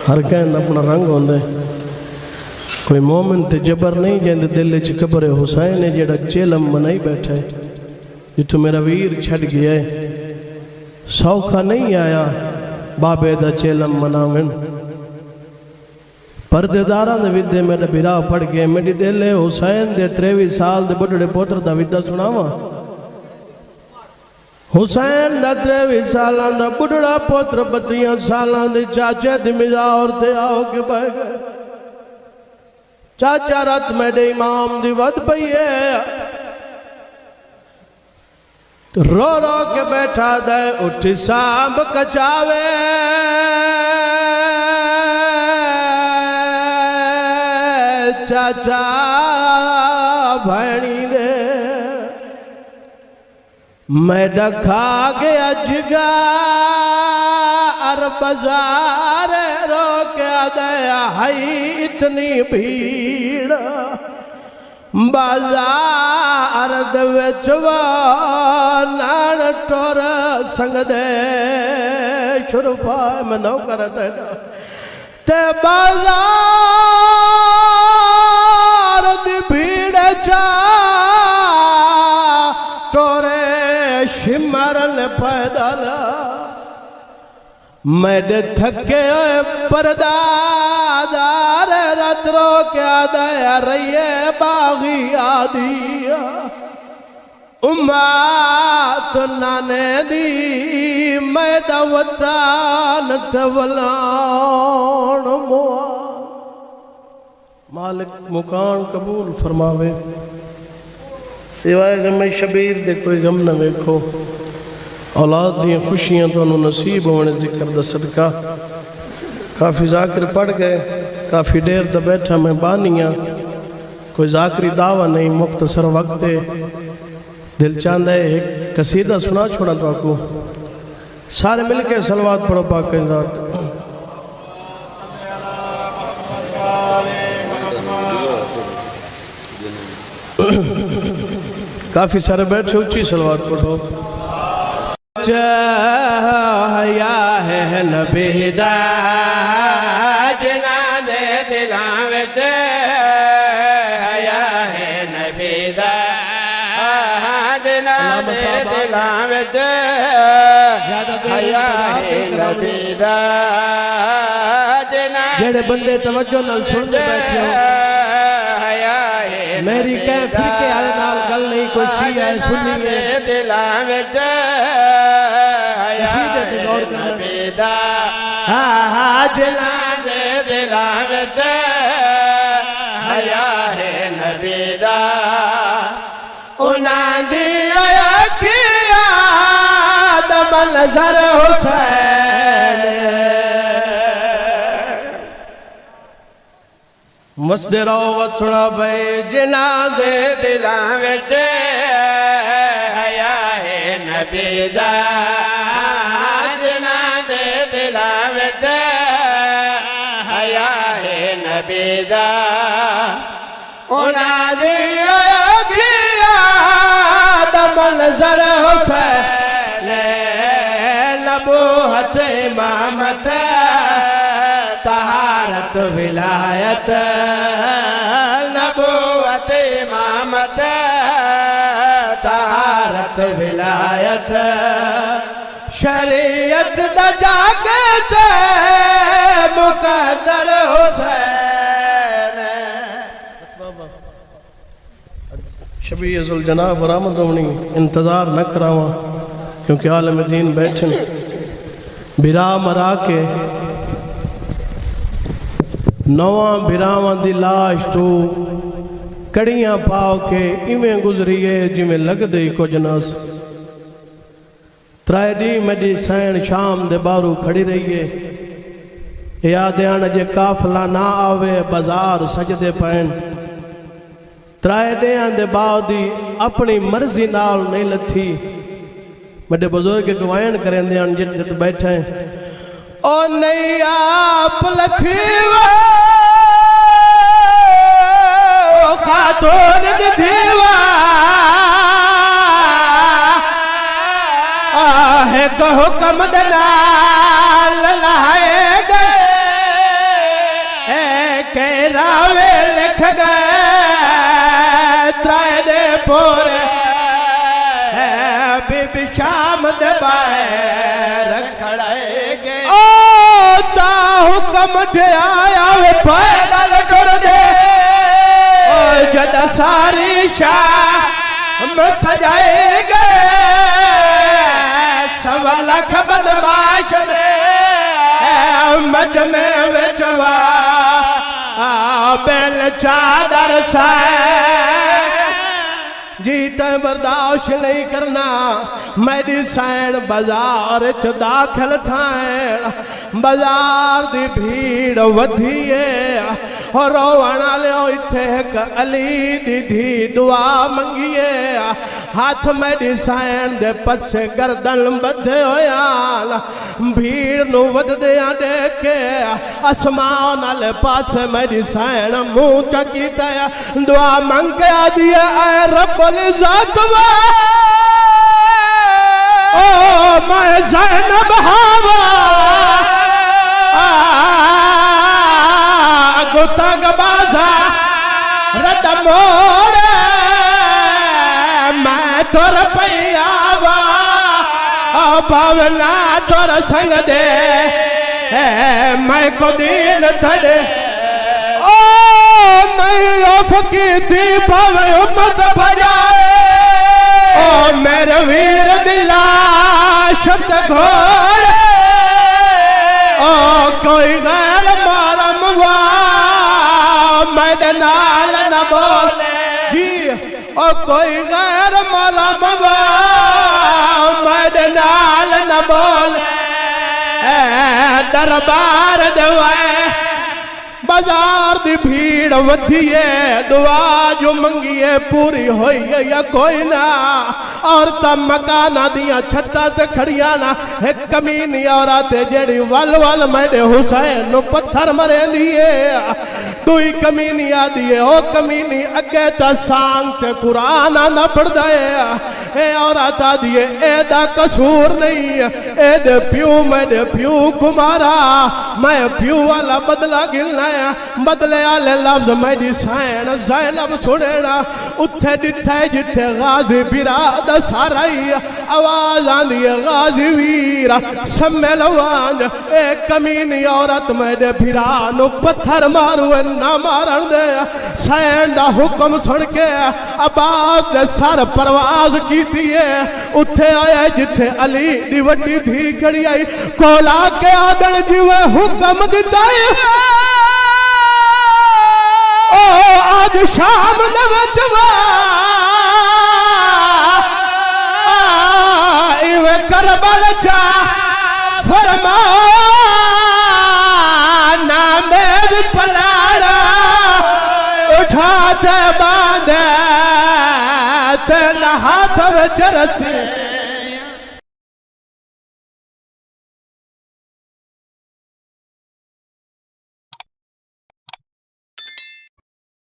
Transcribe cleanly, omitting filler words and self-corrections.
ہر کہیں اپنا رنگ ہوندے کوئی مومن تے جبر نہیں جیندے دل چ قبر حسین ہے جڑا چیلم منائی بیٹھا ہے جتھو میرا ویر چھڑ گیا ہے سوکھا نہیں آیا بابے دا چیلم مناویں پردے داران دے ودے میرے بیرا پڑ گئے میری دل حسین دے 23 سال دے بڑھڑے پوتر دا ودہ سناوا حسین دا 23 سالان دا بڑھڑا پوتر 32 سالان دے چاچے دی مزاور تے آؤ کے بہ گئے چاچا رات میرے امام دی ود پئیے رو رو کے بیٹھا دے اٹھی سامب کچاوے چاچا بھینی دے میں ڈکھا گیا جگا بازار رو کے دیا ہائی اتنی بھیڑ بازار نان ٹور سنگ دے شرفا میں نو کر دے تے بازار دی بھیڑ چا ٹورے شمرن پیدل میڈے تھکے پردادار رات رو کیا دیا رہیے باغی آدھی امات نانے دی میڈا وطان تولان مالک مکان قبول فرماوے سوائے غم شبیر دے کوئی غم نہ ویکھو اولاد دی خوشیاں تو انہوں نصیب ہونے ذکر دا صدقہ کافی ذاکر پڑھ گئے کافی دیر دا بیٹھا میں بانیاں کوئی ذاکری دعویٰ نہیں مختصر وقت ہے دل چاندہ ہے ایک قصیدہ سنا چھوڑا تو آپ کو سارے مل کے صلوات پڑھو پاک ذات کافی سارے بیٹھے اچھی صلوات پڑھو چاہیا ہے نبی دا جنان دلان وچ حیا ہے نبی دا جنان دلان وچ حیا ہے نبی دا جنان جڑے بندے توجہ نال سن دے بیٹھے ہو میری کہہ پھرکے آلے نال گل نہیں کوئی شیعہ ہے سنی ہے دلان وچ نبی دا جلان دلان وچ حیا ہے نبی دا انہاں دی اکھیاں دا منظر حسین مسجد رو وچھڑا بھئی جناں دے دلان وچ حیا ہے نبی دا حیا ہے نبی دا انہاں دی اکھیاں دا منظر حسین نبوت امامت طہارت ولایت نبوت امامت طہارت ولایت شریعت دا جاگت مقدر حسین شبیہ ازل جناب رحمت ہونی انتظار نہ کراواں کیونکہ عالم دین بیٹھن بھرا مرا کے نواں بھراواں دی لاش تو کڑیاں پاؤ کے ایویں گزریے جویں لگ دے کچھ ناس ترائے دی میڈی سین شام دے بارو کھڑی رہیے یاد آنا جے کافلہ نہ آوے بازار سجدے پین ترائے دیاں دے باؤ دی اپنی مرضی نال نہیں لتھی میڈے بزرگ گوائن کریں دیاں جت بیٹھے ہیں او نہیں آپ لکھی وہ خاتون دھیوا آہ کو حکم دلال لائے گئے ویکھ گئے ترائے دے پورے بی بی شام دے باہر کھڑائے گئے او تا حکم ٹھے آیا وے پیدل ٹر دے او جد ساری شام سجائے گئے سوا لکھ بدماش دے مجمع وچوا بیل چادر سائے جیتا برداشت نہیں کرنا میری سین بازار چ داخل تھائیں بازار دی بھیڑ ودھیے اور روانہ لیو اتھے ایک علی دی دھی دعا منگیے ہاتھ میری سین دے پت سے گردن بدھے ہویا بھیڑ نو ود دیا دیکھے اسمان علی پاس میری سین منہ چکیتا ہے دعا منگیا دیا اے رب العزت او میں زینب ہاوا گتگ بازا رد موڑے میں تور پیاوا باولا تور سنگ دے میں کو دین تھڑے او نہیں افکی تھی باوے امت بجائے او میرے ویر دلا شت گھوڑے او کوئی غیر مارم میرے نال نہ بولے او کوئی غیر مارم میرے نال نہ بولے دربار دوائے بازار دی بھیڑ ودھیے دعا جو منگیے پوری ہوئی یا کوئی نہ عورتاں مکانہ دیاں چھتاں تے کھڑیاں ایک کمینی عورت جیڑی ول ول میرے حسین نو پتھر مرے دیئے دوئی کمینی آدیے او کمینی اگے تا سانگ تے قرآن نہ پڑھ دائے اے عورت آدیے اے دا قصور نہیں اے دے پیو میں دے پیو کمارا میں پیو والا بدلہ گلنا ہے بدلے آلے لفظ میری سین زینب سنینا اتھے ڈٹھے جتھے غازی براد سارائی آواز آندی غازی ویرہ سمے لوان اے کمینی عورت میرے بھرانو پتھر مارو نہ مارن دے سین دا حکم سن کے عباس نے سر پرواز کی دیئے اتھے آئے جتھے علی دی وڈی دھی کڑی آئی کولا کے آدھر جیوے حکم دیتا ہے آج شام نوچوا ایوے کربل چا فرمانا میری پلاڑا اٹھاتے باندھے تیرا ہاتھ وچ رسی